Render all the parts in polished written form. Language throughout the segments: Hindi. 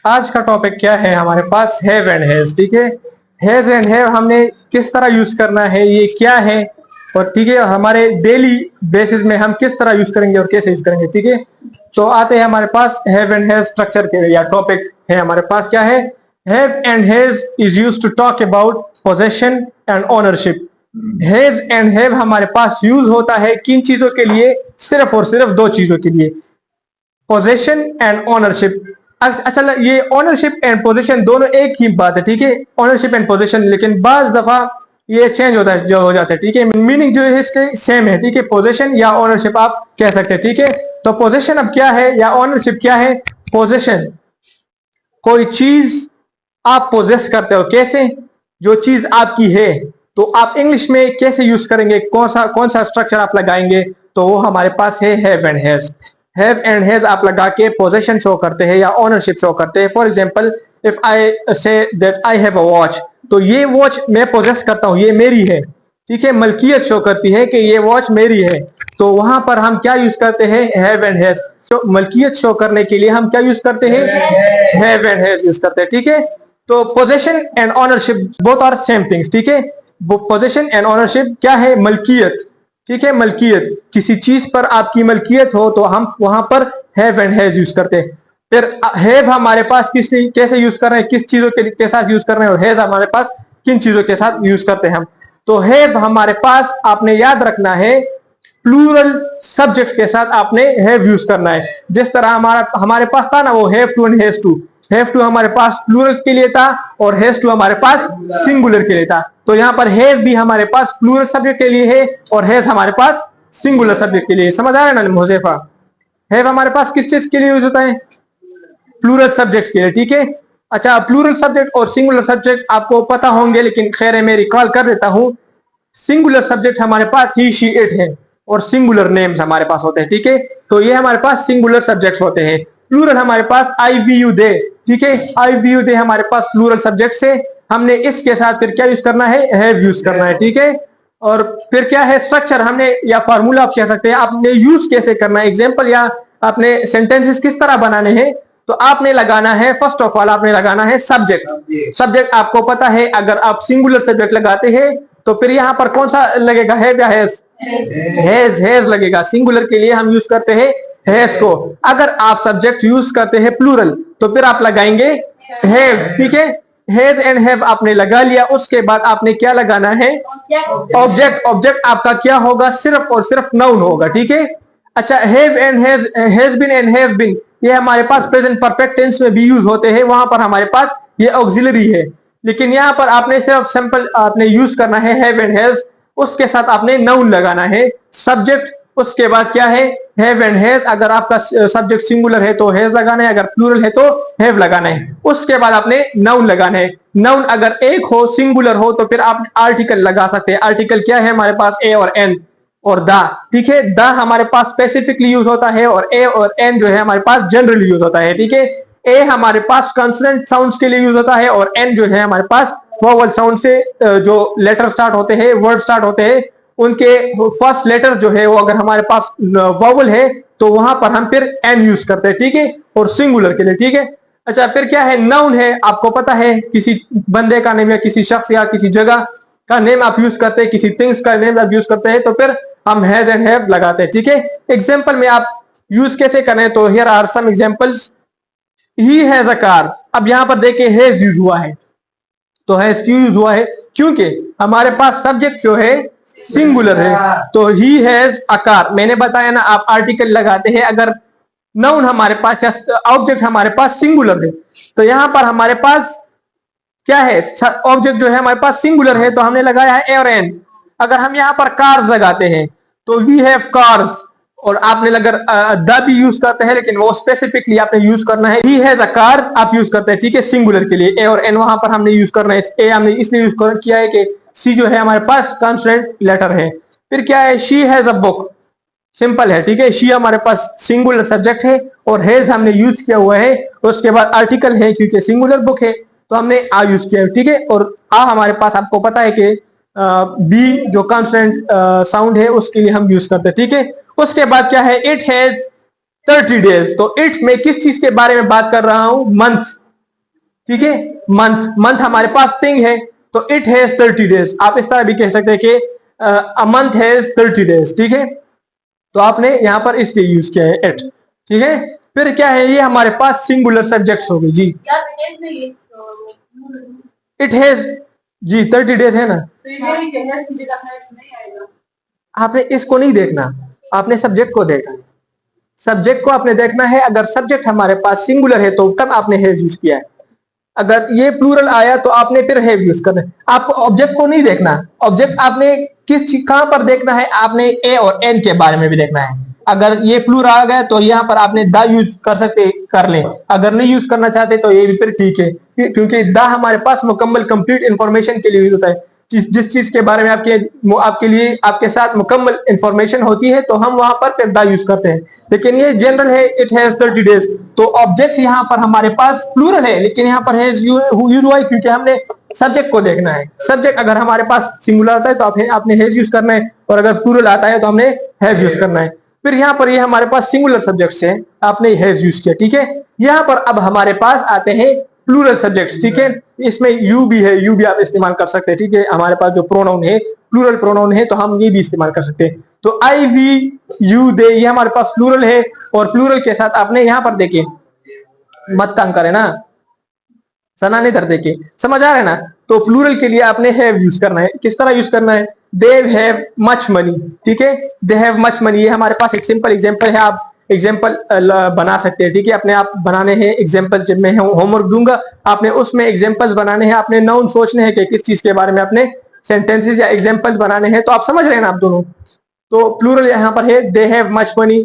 आज का टॉपिक क्या है हमारे पास, हैव एंड हैज। ठीक है, हैज एंड हैव हमने किस तरह यूज करना है, ये क्या है, और ठीक है हमारे डेली बेसिस में हम किस तरह यूज करेंगे और कैसे यूज करेंगे। ठीक है, तो आते हैं हमारे पास हैव एंड हैज स्ट्रक्चर के या टॉपिक है हमारे पास क्या है। Have and has is used to talk about possession and ownership. Has and have हमारे पास यूज होता है किन चीजों के लिए, सिर्फ और सिर्फ दो चीजों के लिए, पोजेशन एंड ओनरशिप। अच्छा, ये ओनरशिप एंड पोजीशन दोनों एक ही बात है। ठीक है, ओनरशिप एंड पोजीशन, लेकिन बाज दफा ये चेंज होता है जो हो जाता है। ठीक है, मीनिंग जो है इसके सेम है। ठीक है, पोजीशन या ओनरशिप आप कह सकते हैं। ठीक है, तो पोजीशन अब क्या है या ओनरशिप क्या है। पोजीशन कोई चीज आप पोजेस करते हो, कैसे, जो चीज आपकी है, तो आप इंग्लिश में कैसे यूज करेंगे, कौन सा स्ट्रक्चर आप लगाएंगे, तो वो हमारे पास है have and has. Have and has आप लगा के पोजेशन शो करते हैं या ओनरशिप शो करते हैं। For example, if I say that I have a watch, तो ये वॉच मैं पोजेस करता हूं, ये मेरी है। ठीक है, मलकियत शो करती है कि ये वॉच मेरी है, तो वहां पर हम क्या यूज करते हैं, हैव एंड हैज। तो मलकियत शो करने के लिए हम क्या यूज करते हैं, हैव एंड हैज यूज करते हैं। ठीक है, तो possession and ownership both are same things. ठीक है, पोजेशन एंड ओनरशिप क्या है, मलकियत। ठीक है, मलकियत, किसी चीज पर आपकी मलकियत हो तो हम वहां पर हैव एंड हैज यूज करते हैं। फिर हैव हमारे पास कैसे यूज कर रहे हैं, किस चीजों के साथ यूज कर रहे हैं, और हैज हमारे पास किन चीजों के साथ यूज करते हैं हम। तो हैव हमारे पास आपने याद रखना है प्लूरल सब्जेक्ट के साथ आपने हैव यूज करना है। जिस तरह हमारे पास था ना वो have to and has to. Have to हमारे पास प्लूरल के लिए था और हैज टू हमारे पास सिंगुलर के लिए था। तो यहाँ पर हैव भी हमारे पास प्लूरल सब्जेक्ट के लिए है और हैज हमारे पास सिंगुलर सब्जेक्ट के लिए। समझ आ रहा है ना मुज़ेफा। हैव हमारे पास किस चीज के लिए यूज होता है, प्लूरल सब्जेक्ट के लिए। ठीक है, अच्छा, प्लूरल सब्जेक्ट और सिंगुलर सब्जेक्ट आपको पता होंगे, लेकिन खैर है मैं रिकॉल कर देता हूं। सिंगुलर सब्जेक्ट हमारे पास ही, शी, इट है, और सिंगुलर नेम्स हमारे पास होते हैं। ठीक है, तो ये हमारे पास सिंगुलर सब्जेक्ट्स होते हैं। प्लूरल हमारे पास आई, बी, यू, दे। ठीक है, आई, बी, यू, दे हमारे पास प्लूरल सब्जेक्ट्स है। हमने इसके साथ फिर क्या यूज करना है, हैव यूज करना है। ठीक है, और फिर क्या है स्ट्रक्चर, हमने या फार्मूला आप कह सकते हैं, आपने यूज कैसे करना है, एग्जाम्पल या आपने सेंटेंसेस किस तरह बनाने हैं। तो आपने लगाना है, फर्स्ट ऑफ ऑल आपने लगाना है सब्जेक्ट। सब्जेक्ट आपको पता है, अगर आप सिंगुलर सब्जेक्ट लगाते हैं तो फिर यहाँ पर कौन सा लगेगा, हैव या हैज, हैज लगेगा। सिंगुलर के लिए हम यूज करते हैं हैज को। अगर आप सब्जेक्ट यूज करते हैं प्लूरल तो फिर आप लगाएंगे हैव। ठीक है, हैज एंड हैव आपने लगा लिया, उसके बाद आपने क्या लगाना है, ऑब्जेक्ट। ऑब्जेक्ट आपका क्या होगा, सिर्फ और सिर्फ नाउन होगा। ठीक है, अच्छा, have and has been and have been ये हमारे पास प्रेजेंट परफेक्ट टेंस में भी यूज होते हैं, वहां पर हमारे पास ये ऑक्सिलरी है। लेकिन यहाँ पर आपने सिर्फ सिंपल आपने यूज करना है हैव एंड हैज, उसके साथ आपने नाउन लगाना है, सब्जेक्ट। उसके बाद क्या है, हैव एंड हैज। अगर आपका सब्जेक्ट सिंगुलर है तो हैज लगाना है, अगर प्लूरल है तो हैव लगाना है। उसके बाद आपने नाउन लगाना है। नाउन अगर एक हो, सिंगुलर हो, तो फिर आप आर्टिकल लगा सकते हैं। आर्टिकल क्या है हमारे पास, ए और एन और द। ठीक है, द हमारे पास स्पेसिफिकली यूज होता है और ए और एन जो है हमारे पास जनरली यूज होता है। ठीक है, ए हमारे पास कॉन्सोनेंट साउंड्स के लिए यूज होता है और एन जो है हमारे पास वोवल साउंड से जो लेटर स्टार्ट होते हैं, वर्ड स्टार्ट होते हैं, उनके फर्स्ट लेटर जो है वो अगर हमारे पास वोवल है तो वहां पर हम फिर एन यूज करते हैं। ठीक है, और सिंगुलर के लिए। ठीक है, अच्छा, फिर क्या है, नाउन है, आपको पता है किसी बंदे का नेम या किसी शख्स या किसी जगह का नेम आप यूज करते हैं, किसी थिंग्स का नेम आप यूज करते हैं, तो फिर हम हैज एंड हैव लगाते हैं। ठीक है, एग्जांपल में आप यूज कैसे करें, तो here are some examples. He has a car. अब यहां पर देखिए हैज यूज हुआ है, तो हैज क्यों यूज हुआ है, क्योंकि हमारे पास सब्जेक्ट जो है सिंगुलर है, तो ही हैज अ कार। मैंने बताया ना, आप आर्टिकल लगाते हैं अगर नाउन हमारे पास या ऑब्जेक्ट हमारे पास सिंगुलर है, तो यहां पर हमारे पास क्या है, ऑब्जेक्ट जो है हमारे पास सिंगुलर है, तो हमने लगाया है ए और एन। अगर हम यहाँ पर कार्स लगाते हैं तो वी हैव कार्स, और आपने अगर द भी यूज करते हैं, लेकिन वो स्पेसिफिकली आपने यूज करना है, ही हैज अ कार आप यूज करते हैं। ठीक है, सिंगुलर के लिए ए और एन वहां पर हमने यूज करना है। ए हमने इसलिए यूज किया है कि सी जो है हमारे पास कॉन्सोनेंट लेटर है। फिर क्या है, she has a book, simple है। ठीक है, शी हमारे पास सिंगुलर सब्जेक्ट है और हैज हमने यूज किया हुआ है, उसके बाद आर्टिकल है क्योंकि सिंगुलर बुक है तो हमने आ यूज किया है। ठीक है, और आ हमारे पास आपको पता है कि बी जो कॉन्सोनेंट साउंड है उसके लिए हम यूज करते हैं। ठीक है, उसके बाद क्या है, इट हैज 30 डेज। तो इट में किस चीज के बारे में बात कर रहा हूं, मंथ। ठीक है। मंथ, मंथ हमारे पास थिंग है तो इट हैज 30 डेज। आप इस तरह भी कह सकते हैं कि अ मंथ हैज 30 डेज, ठीक है। तो आपने यहां पर इसलिए यूज किया है इट, ठीक है। फिर क्या है, ये हमारे पास सिंगुलर सब्जेक्ट्स हो गए जी। इट हैज जी 30 डेज है ना, आपने इसको नहीं देखना, आपने सब्जेक्ट को देखना है। सब्जेक्ट को आपने देखना है। अगर सब्जेक्ट हमारे पास सिंगुलर है तो तब आपने हैज यूज किया है। अगर ये प्लूरल आया तो आपने फिर हैव यूज करना है। आपको ऑब्जेक्ट को नहीं देखना, ऑब्जेक्ट आपने कहां पर देखना है, आपने ए और एन के बारे में भी देखना है। अगर ये प्लूरल आ गया तो यहाँ पर आपने द यूज कर सकते, कर ले। अगर नहीं यूज करना चाहते तो ये भी फिर ठीक है, क्योंकि द हमारे पास मुकम्मल कंप्लीट इंफॉर्मेशन के लिए यूज होता है। जिस चीज के बारे में आपके लिए आपके साथ मुकम्मल इंफॉर्मेशन होती है तो हम वहां पर फिर द यूज करते हैं। लेकिन ये जनरल है, इट हैज 30 डेज, तो ऑब्जेक्ट यहाँ पर हमारे पास प्लूरल है लेकिन यहाँ पर हैज यूज हुआ है क्योंकि हमने सब्जेक्ट को देखना है। सब्जेक्ट अगर हमारे पास सिंगुलर आता है तो आपने हैज यूज करना है, और अगर प्लूरल आता है तो हमने हैव यूज करना है। फिर यहाँ पर ये हमारे पास सिंगुलर सब्जेक्ट्स है, आपने हैज यूज किया, ठीक है। यहाँ पर अब हमारे पास आते हैं प्लूरल सब्जेक्ट्स, ठीक है। इसमें यू भी है, यू भी आप इस्तेमाल कर सकते हैं, ठीक है। हमारे पास जो प्रोनाउन है प्लूरल प्रोनाउन है तो हम ये भी इस्तेमाल कर सकते हैं। तो आई, वी, यू, दे, ये हमारे पास प्लूरल है, और प्लूरल के साथ आपने यहाँ पर देखिए, मत तंग करे ना, सना नहीं धर के, समझ आ रहा है ना। तो प्लूरल के लिए आपने हैव यूज करना है। किस तरह यूज करना है, दे हैव मच मनी, ठीक है। दे हैव मच मनी, ये हमारे पास एक सिंपल एग्जांपल है, आप एग्जांपल बना सकते हैं, ठीक है। अपने आप बनाने हैं एग्जांपल, जब मैं होमवर्क दूंगा आपने उसमें एग्जांपल्स बनाने हैं, आपने नाउन सोचने हैं कि किस चीज के बारे में आपने सेंटेंसेस या एग्जांपल्स बनाने हैं। तो आप समझ रहे हैं ना आप दोनों। तो प्लूरल यहाँ पर है they have much money.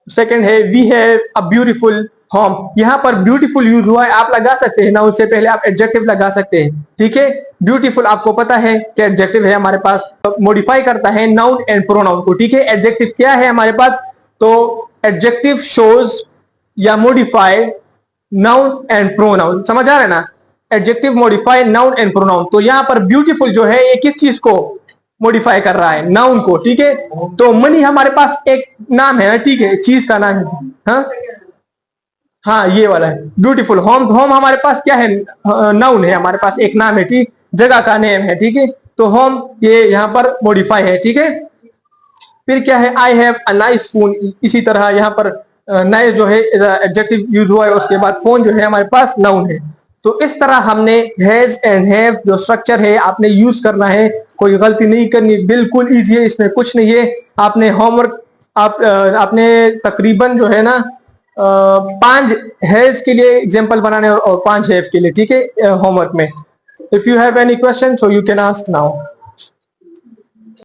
Second है we have a beautiful home, यहाँ पर ब्यूटीफुल यूज हुआ है, आप लगा सकते हैं ना, उससे पहले आप एडजेक्टिव लगा सकते हैं, ठीक है। ब्यूटीफुल आपको पता है कि एडजेक्टिव है हमारे पास, मॉडिफाई करता है नाउन एंड प्रोनाउन को, ठीक है। एडजेक्टिव क्या है हमारे पास, तो एडजेक्टिव शोज या मॉडिफाई नाउन एंड प्रोनाउन, समझ आ रहा है ना। Adjective modify noun and pronoun, तो यहाँ पर ब्यूटीफुल जो है ये किस चीज को मॉडिफाई कर रहा है, नाउन को, ठीक है। तो मनी हमारे पास एक नाम है, ठीक है, चीज का नाम है, हाँ ये वाला है ब्यूटीफुल। होम, होम हमारे पास क्या है, नाउन है, हमारे पास एक नाम है, ठीक, जगह का नेम है, ठीक है। तो होम ये यहाँ पर मॉडिफाई है, ठीक है। फिर क्या है, I have a nice phone, इसी तरह यहाँ पर नाइस जो है एडजेक्टिव यूज हुआ है, उसके बाद फोन जो है हमारे पास नाउन है। तो इस तरह हमने हैज एंड हैव जो स्ट्रक्चर है आपने यूज करना है, कोई गलती नहीं करनी, बिल्कुल इजी है, इसमें कुछ नहीं है। आपने होमवर्क आपने तकरीबन जो है ना 5 हैज के लिए एग्जांपल बनाने और 5 हैव के लिए, ठीक है, होमवर्क में। If you have any question so you can ask now.